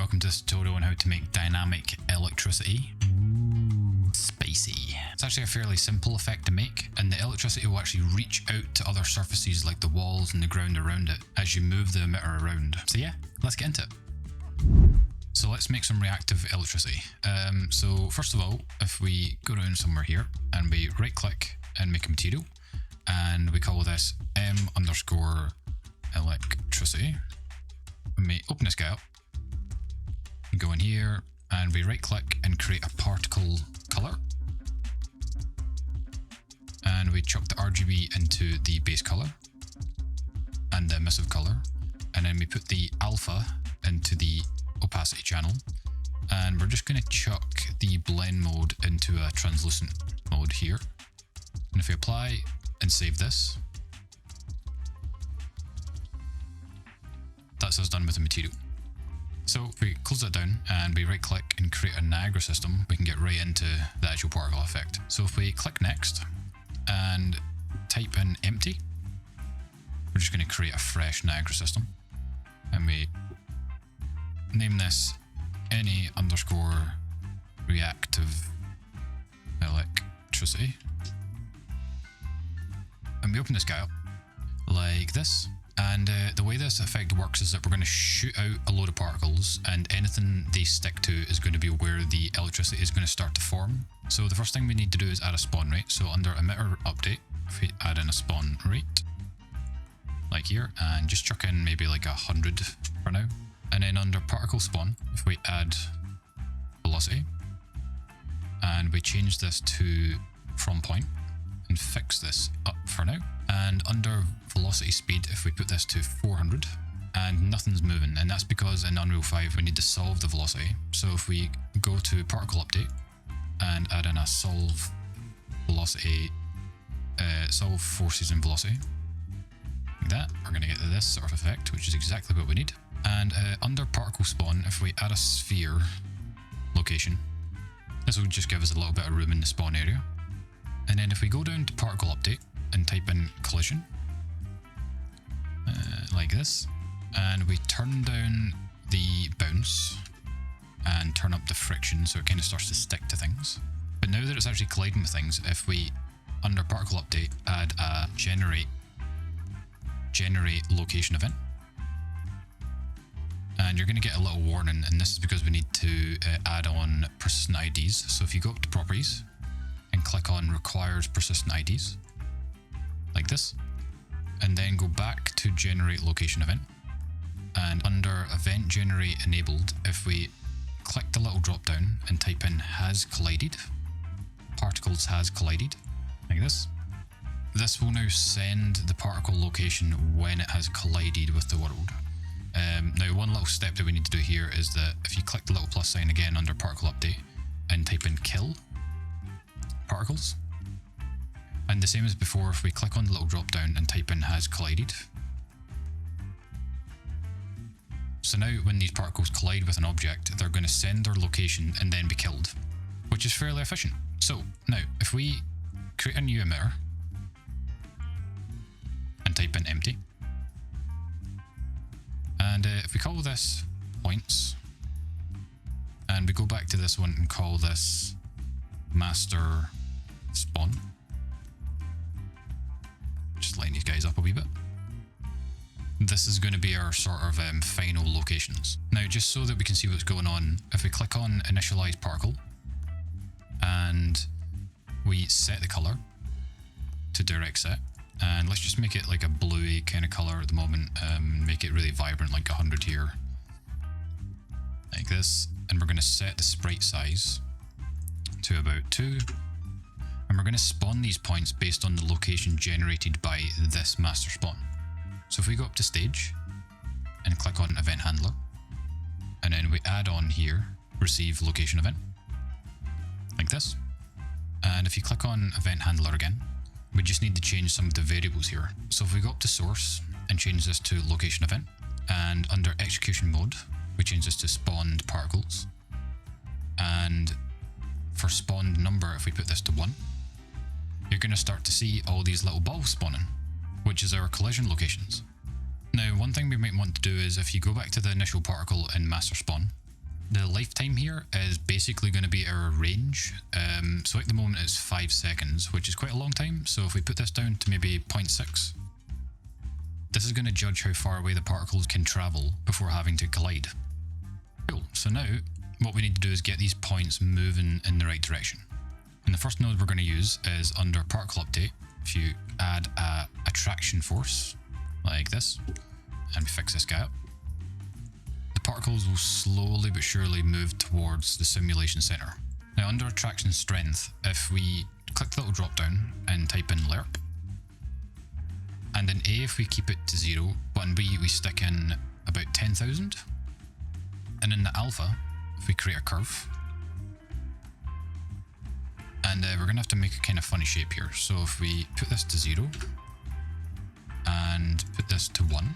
welcome to this tutorial on how to make dynamic electricity. Spacey. It's actually a fairly simple effect to make, and the electricity will actually reach out to other surfaces like the walls and the ground around it as you move the emitter around. So yeah, let's get into it. So let's make some reactive electricity. So first of all, if we go down somewhere here and we right click and make a material, and we call this m_electricity, and we open this guy up, and go in here and we right click and create a particle color, and we chuck the RGB into the base color and the emissive color, and then we put the alpha into the opacity channel, and we're just going to chuck the blend mode into a translucent mode here. And if we apply and save this, that's us done with the material. So if we close that down and we right click and create a Niagara system, we can get right into the actual particle effect. So if we click next and type in empty, we're just going to create a fresh Niagara system, and we name this any_reactive electricity, and we open this guy up like this. And the way this effect works is that we're going to shoot out a load of particles, and anything they stick to is going to be where the electricity is going to start to form. So the first thing we need to do is add a spawn rate. So under emitter update, if we add in a spawn rate like here, and just chuck in maybe like 100 for now. And then under particle spawn, if we add velocity and we change this to from point and fix this up for now. And under velocity speed, if we put this to 400 and nothing's moving, and that's because in Unreal 5 we need to solve the velocity. So if we go to particle update and add in a solve velocity, solve forces and velocity, like that, we're going to get this sort of effect, which is exactly what we need. And under particle spawn, if we add a sphere location, this will just give us a little bit of room in the spawn area. And then if we go down to particle update and type in collision, like this, and we turn down the bounce and turn up the friction so it kind of starts to stick to things. But now that it's actually colliding with things, if we under particle update add a generate location event, and you're going to get a little warning, and this is because we need to add on persistent IDs. So if you go up to properties and click on requires persistent IDs like this, and then go back to generate location event, and under event generate enabled, if we click the little drop down and type in has collided, particles has collided, like this, this will now send the particle location when it has collided with the world. Now one little step that we need to do here is that if you click the little plus sign again under particle update and type in kill particles, and the same as before, if we click on the little drop down and type in has collided. So now when these particles collide with an object, they're going to send their location and then be killed, which is fairly efficient. So now if we create a new emitter and type in empty, and if we call this points, and we go back to this one and call this master spawn, just line these guys up a wee bit. This is going to be our sort of final locations. Now, just so that we can see what's going on, if we click on initialize particle and we set the color to direct set, and let's just make it like a bluey kind of color at the moment, make it really vibrant, like 100 here, like this, and we're going to set the sprite size to about 2. And we're going to spawn these points based on the location generated by this master spawn. So if we go up to stage and click on event handler, and then we add on here receive location event, like this. And if you click on event handler again, we just need to change some of the variables here. So if we go up to source and change this to location event, and under execution mode, we change this to spawned particles. And for spawned number, if we put this to 1, you're going to start to see all these little balls spawning, which is our collision locations. Now, one thing we might want to do is if you go back to the initial particle in master spawn The lifetime here is basically going to be our range. So at the moment it's 5 seconds, which is quite a long time. So if we put this down to maybe 0.6, this is going to judge how far away the particles can travel before having to collide. Cool. So now what we need to do is get these points moving in the right direction. And the first node we're going to use is under particle update. If you add a attraction force like this, and we fix this guy up, the particles will slowly but surely move towards the simulation center. Now under attraction strength, if we click the little drop down and type in lerp, and in A if we keep it to 0, but in B we stick in about 10,000, and in the alpha if we create a curve, and we're going to have to make a kind of funny shape here. So if we put this to 0 and put this to 1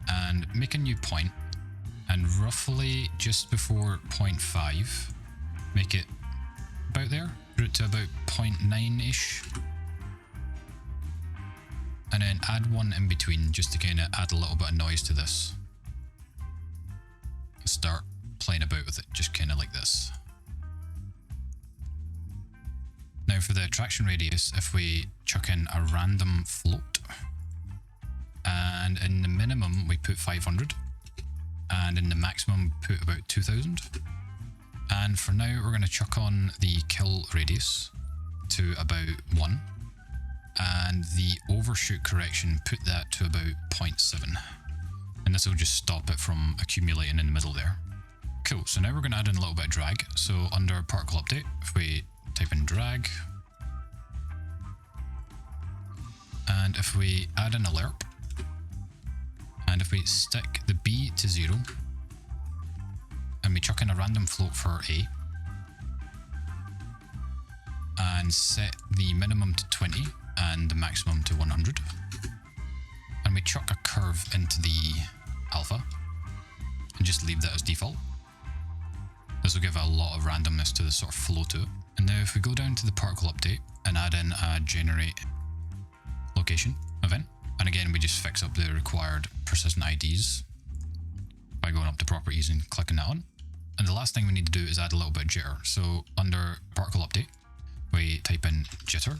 and make a new point, and roughly just before 0.5 make it about there, put it to about 0.9ish, and then add one in between just to kind of add a little bit of noise to this. Start playing about with it just kind of like this. Now for the attraction radius, if we chuck in a random float, and in the minimum we put 500, and in the maximum we put about 2000, and for now we're going to chuck on the kill radius to about 1, and the overshoot correction, put that to about 0.7, and this will just stop it from accumulating in the middle there. Cool, so now we're going to add in a little bit of drag. So under particle update, if we type in drag, and if we add in a lerp, and if we stick the B to 0, and we chuck in a random float for A, and set the minimum to 20 and the maximum to 100, and we chuck a curve into the alpha and just leave that as default, this will give a lot of randomness to the sort of flow to it. And now if we go down to the particle update and add in a generate location event, and again we just fix up the required persistent IDs by going up to properties and clicking that on. And the last thing we need to do is add a little bit of jitter. So under particle update we type in jitter,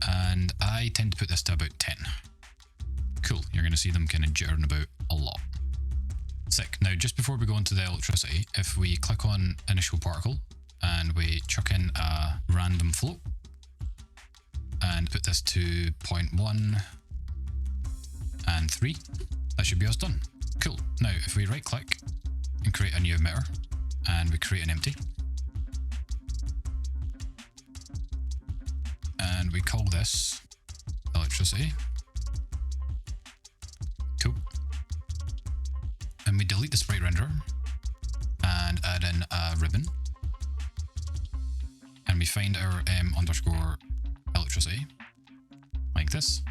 and I tend to put this to about 10. Cool, you're going to see them kind of jittering about a lot. Sick. Now just before we go into the electricity, if we click on initial particle and we chuck in a random float and put this to 0.1 and 3, that should be us done. Cool. Now if we right click and create a new emitter and we create an empty, and we call this electricity. Cool. And we delete the sprite renderer and add in a ribbon, and we find our underscore electricity like this.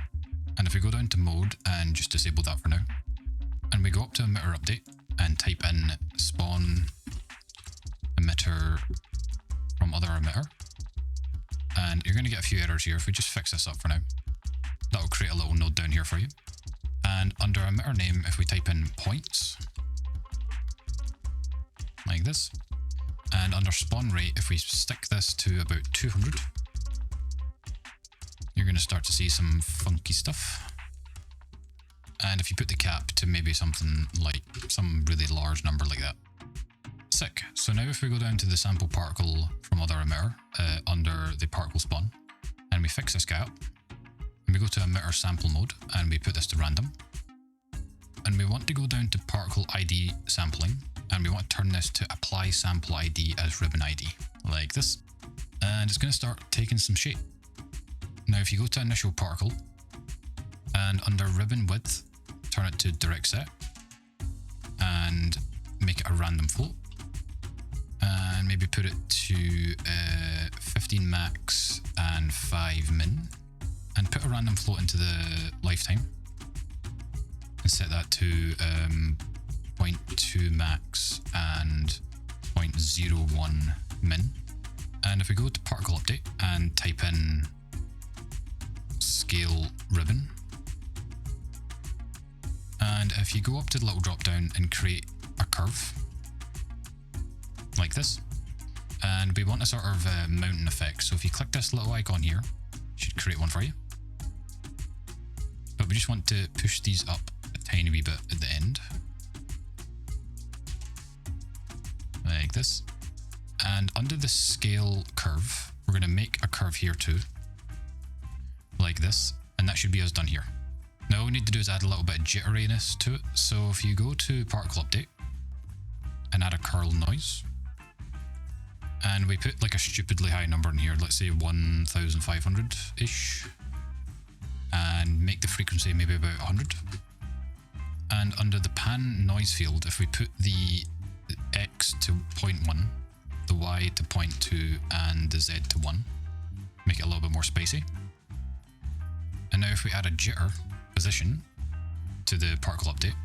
And if we go down to mode and just disable that for now, and we go up to emitter update and type in spawn emitter from other emitter, and you're going to get a few errors here. If we just fix this up for now, that will create a little node down here for you. And under emitter name, if we type in points like this, and under spawn rate, if we stick this to about 200, you're going to start to see some funky stuff. And if you put the cap to maybe something like some really large number like that. Sick. So now if we go down to the sample particle from other emitter under the particle spawn, and we fix this guy up, and we go to emitter sample mode and we put this to random, and we want to go down to particle ID sampling, and we want to turn this to apply sample ID as ribbon ID like this, and it's going to start taking some shape. Now if you go to initial particle and under ribbon width, turn it to direct set and make it a random float, and maybe put it to 15 max and 5 min, and put a random float into the lifetime and set that to 0.2 max and 0.01 min. And if we go to particle update and type in scale ribbon And if you go up to the little drop down and create a curve like this, and we want a sort of mountain effect. So if you click this little icon here, it should create one for you. But we just want to push these up a tiny wee bit at the end. Like this. And under the scale curve, we're going to make a curve here too. Like this. And that should be us done here. Now all we need to do is add a little bit of jitteriness to it. So if you go to particle update and add a curl noise, and we put like a stupidly high number in here, let's say 1500-ish, and make the frequency maybe about 100. And under the pan noise field, if we put the X to 0.1, the Y to 0.2, and the Z to 1, make it a little bit more spacey. And now if we add a jitter position to the particle update,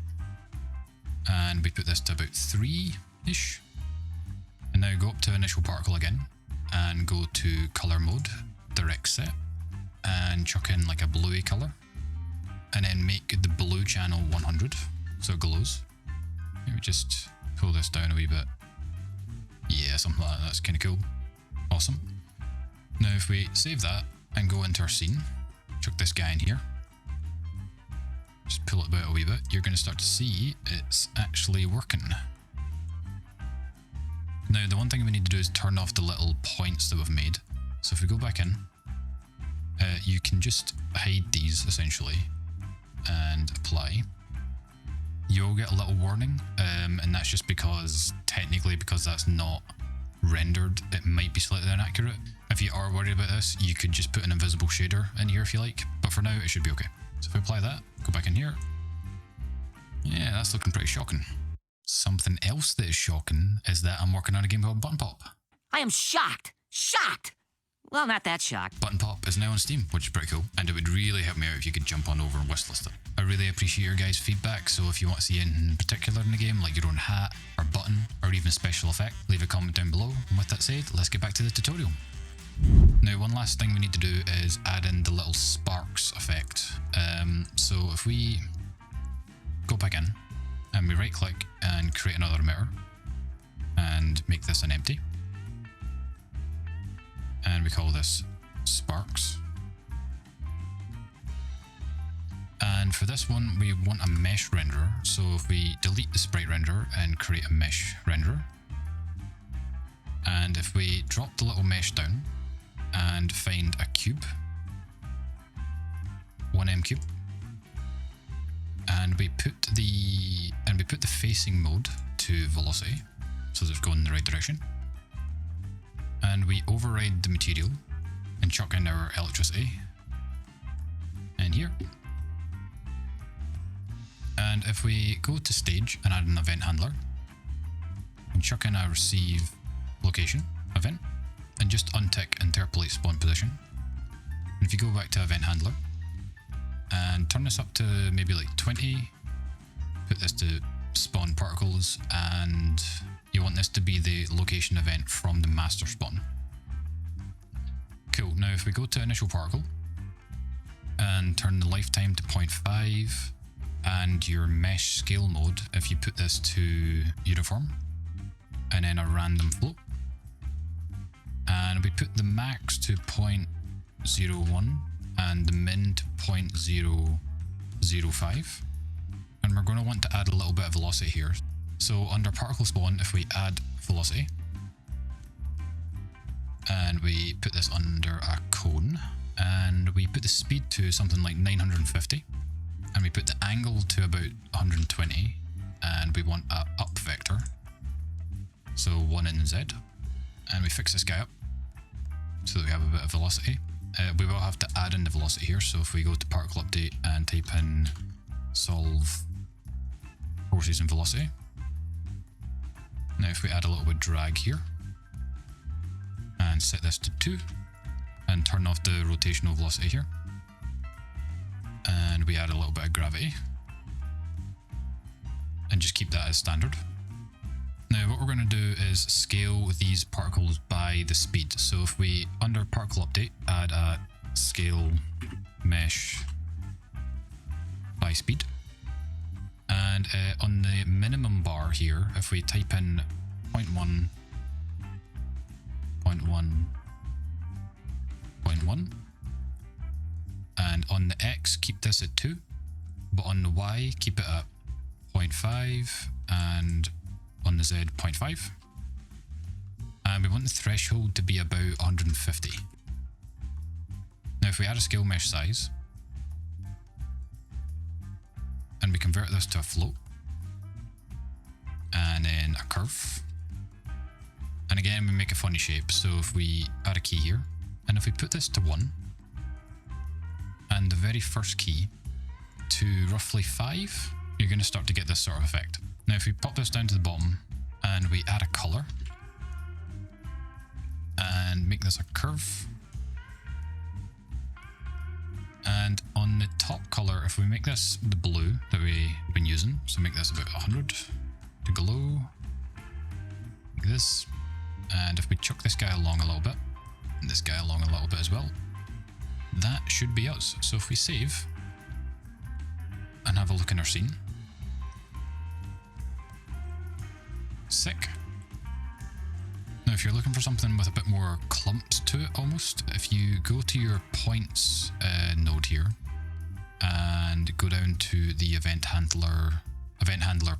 and we put this to about 3-ish, and now go up to initial particle again, and go to color mode, direct set, and chuck in like a bluey color, and then make the blue channel 100, so it glows. Maybe just pull this down a wee bit. Yeah, something like that, that's kind of cool. Awesome. Now if we save that and go into our scene, chuck this guy in here, just pull it about a wee bit, you're going to start to see it's actually working. Now the one thing we need to do is turn off the little points that we've made. So if we go back in, you can just hide these essentially and apply. You'll get a little warning, and that's just because technically, because that's not rendered, it might be slightly inaccurate. If you are worried about this, you could just put an invisible shader in here if you like, but for now it should be okay. So if we apply that, go back in here. Yeah, that's looking pretty shocking. Something else that is shocking is that I'm working on a game called Button Pop. I am shocked. Shocked. Well, not that shocked. Button Pop is now on Steam, which is pretty cool, and it would really help me out if you could jump on over and wishlist it. I really appreciate your guys' feedback, so if you want to see anything in particular in the game, like your own hat, or button, or even special effect, leave a comment down below. And with that said, let's get back to the tutorial. Now, one last thing we need to do is add in the little sparks effect. So if we go back in, and we right click and create another emitter, and make this an empty. And we call this sparks. And for this one, we want a mesh renderer. So if we delete the sprite renderer and create a mesh renderer, and if we drop the little mesh down and find a cube, 1M cube, and we put the facing mode to velocity, so that it's going in the right direction. And we override the material and chuck in our electricity in here. And if we go to stage and add an event handler and chuck in our receive location event and just untick interpolate spawn position. And if you go back to event handler and turn this up to maybe like 20, put this to spawn particles, and you want this to be the location event from the master spawn. Cool. Now if we go to initial particle and turn the lifetime to 0.5 and your mesh scale mode, if you put this to uniform and then a random float, and we put the max to 0.01 and the min to 0.005, and we're going to want to add a little bit of velocity here. So under particle spawn, if we add velocity and we put this under a cone and we put the speed to something like 950 and we put the angle to about 120 and we want a up vector, so 1 in Z, and we fix this guy up so that we have a bit of velocity. We will have to add in the velocity here, so if we go to particle update and type in solve forces and velocity. Now if we add a little bit of drag here and set this to 2 and turn off the rotational velocity here, and we add a little bit of gravity and just keep that as standard. Now what we're going to do is scale these particles by the speed. So if we, under particle update, add a scale mesh by speed, And on the minimum bar here, if we type in 0.1, 0.1, 0.1, and on the X, keep this at 2, but on the Y, keep it at 0.5, and on the Z, 0.5. And we want the threshold to be about 150. Now, if we add a scale mesh size, and we convert this to a float, and then a curve, and again, we make a funny shape. So if we add a key here, and if we put this to 1, and the very first key to roughly 5, you're going to start to get this sort of effect. Now, if we pop this down to the bottom, and we add a color, and make this a curve, and on the top color, if we make this the blue that we've been using, so make this about 100 to glow, like this, and if we chuck this guy along a little bit, and this guy along a little bit as well, that should be us. So if we save and have a look in our scene, sick. Now, if you're looking for something with a bit more clumps to it almost, if you go to your points node here and go down to the event handler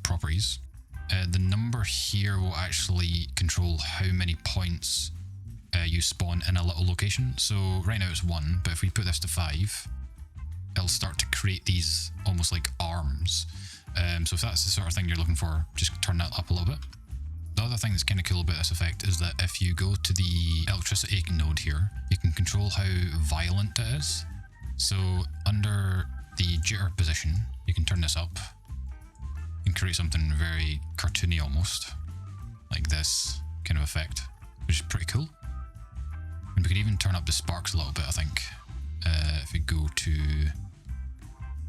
properties, the number here will actually control how many points you spawn in a little location. So right now it's 1, but if we put this to 5, it'll start to create these almost like arms. So if that's the sort of thing you're looking for, just turn that up a little bit. The other thing that's kind of cool about this effect is that if you go to the electricity node here, you can control how violent it is. So under the jitter position, you can turn this up and create something very cartoony almost, like this kind of effect, which is pretty cool. And we could even turn up the sparks a little bit, I think. If we go to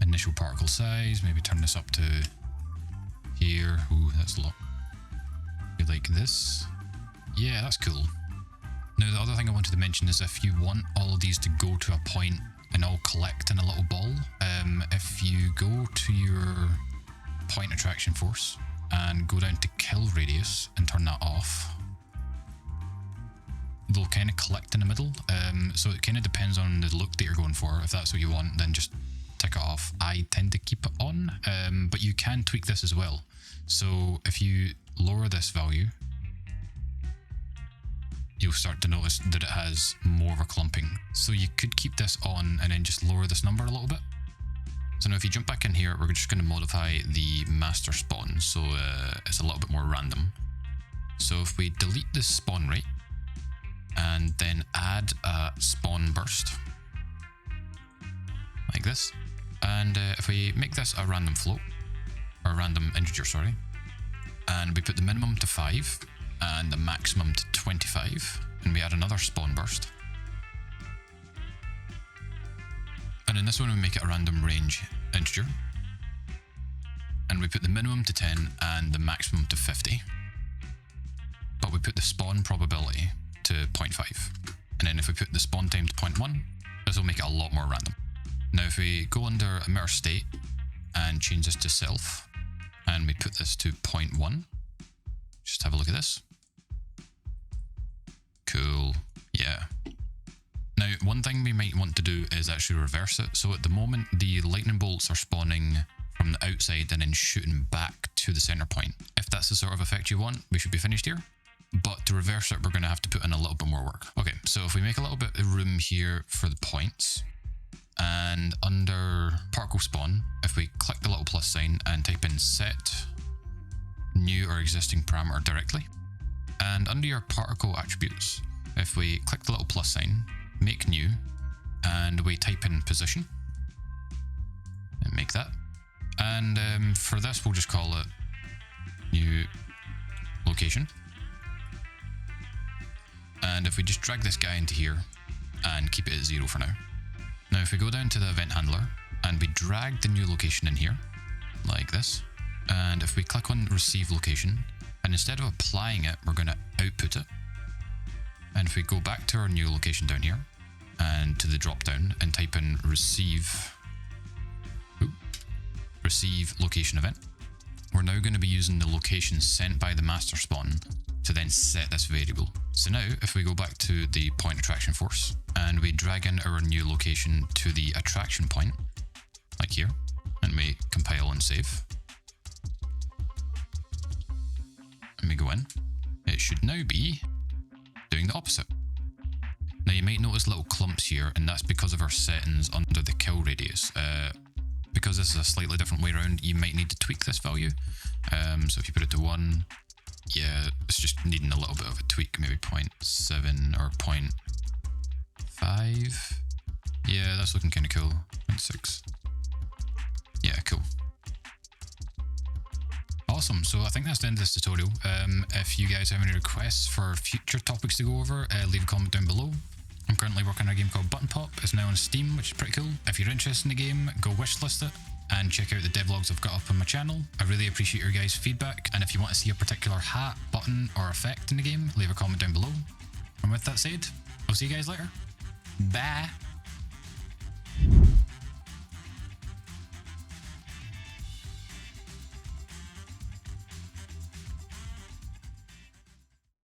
initial particle size, maybe turn this up to here. Ooh, that's a lot. Like this. Yeah, that's cool. Now, the other thing I wanted to mention is if you want all of these to go to a point and all collect in a little ball, if you go to your point attraction force and go down to kill radius and turn that off, they'll kind of collect in the middle. So it kind of depends on the look that you're going for. If that's what you want, then just tick it off. I tend to keep it on, but you can tweak this as well. So if you lower this value, you'll start to notice that it has more of a clumping. So you could keep this on and then just lower this number a little bit. So now if you jump back in here, we're just going to modify the master spawn, so it's a little bit more random. So if we delete this spawn rate and then add a spawn burst, like this, and if we make this a random float, or a random integer, sorry, and we put the minimum to 5 and the maximum to 25, and we add another spawn burst, and in this one we make it a random range integer, and we put the minimum to 10 and the maximum to 50, but we put the spawn probability to 0.5, and then if we put the spawn time to 0.1, this will make it a lot more random. Now if we go under emitter state and change this to self, and we put this to 0.1, just have a look at this. Cool, yeah. Now, one thing we might want to do is actually reverse it. So at the moment, the lightning bolts are spawning from the outside and then shooting back to the center point. If that's the sort of effect you want, we should be finished here. But to reverse it, we're going to have to put in a little bit more work. Okay, so if we make a little bit of room here for the points, and under particle spawn, if we click the little plus sign and type in set new or existing parameter directly, and under your particle attributes, if we click the little plus sign, make new, and we type in position, and make that, and for this we'll just call it new location, and if we just drag this guy into here and keep it at 0 for now. Now if we go down to the event handler and we drag the new location in here, like this, and if we click on receive location, and instead of applying it, we're going to output it, and if we go back to our new location down here, and to the drop down, and type in receive location event, now going to be using the location sent by the master spawn to then set this variable. So now if we go back to the point attraction force and we drag in our new location to the attraction point, like here, and we compile and save, and we go in, it should now be doing the opposite. Now you might notice little clumps here, and that's because of our settings under the kill radius. Because this is a slightly different way around, you might need to tweak this value. So if you put it to 1, yeah, it's just needing a little bit of a tweak, maybe 0.7 or 0.5. Yeah, that's looking kind of cool. 0.6. Yeah, cool. Awesome, so I think that's the end of this tutorial. If you guys have any requests for future topics to go over, leave a comment down below. I'm currently working on a game called Button Pop. It's now on Steam, which is pretty cool. If you're interested in the game, go wishlist it and check out the devlogs I've got up on my channel. I really appreciate your guys' feedback, and if you want to see a particular hat, button, or effect in the game, leave a comment down below. And with that said, I'll see you guys later. Bye!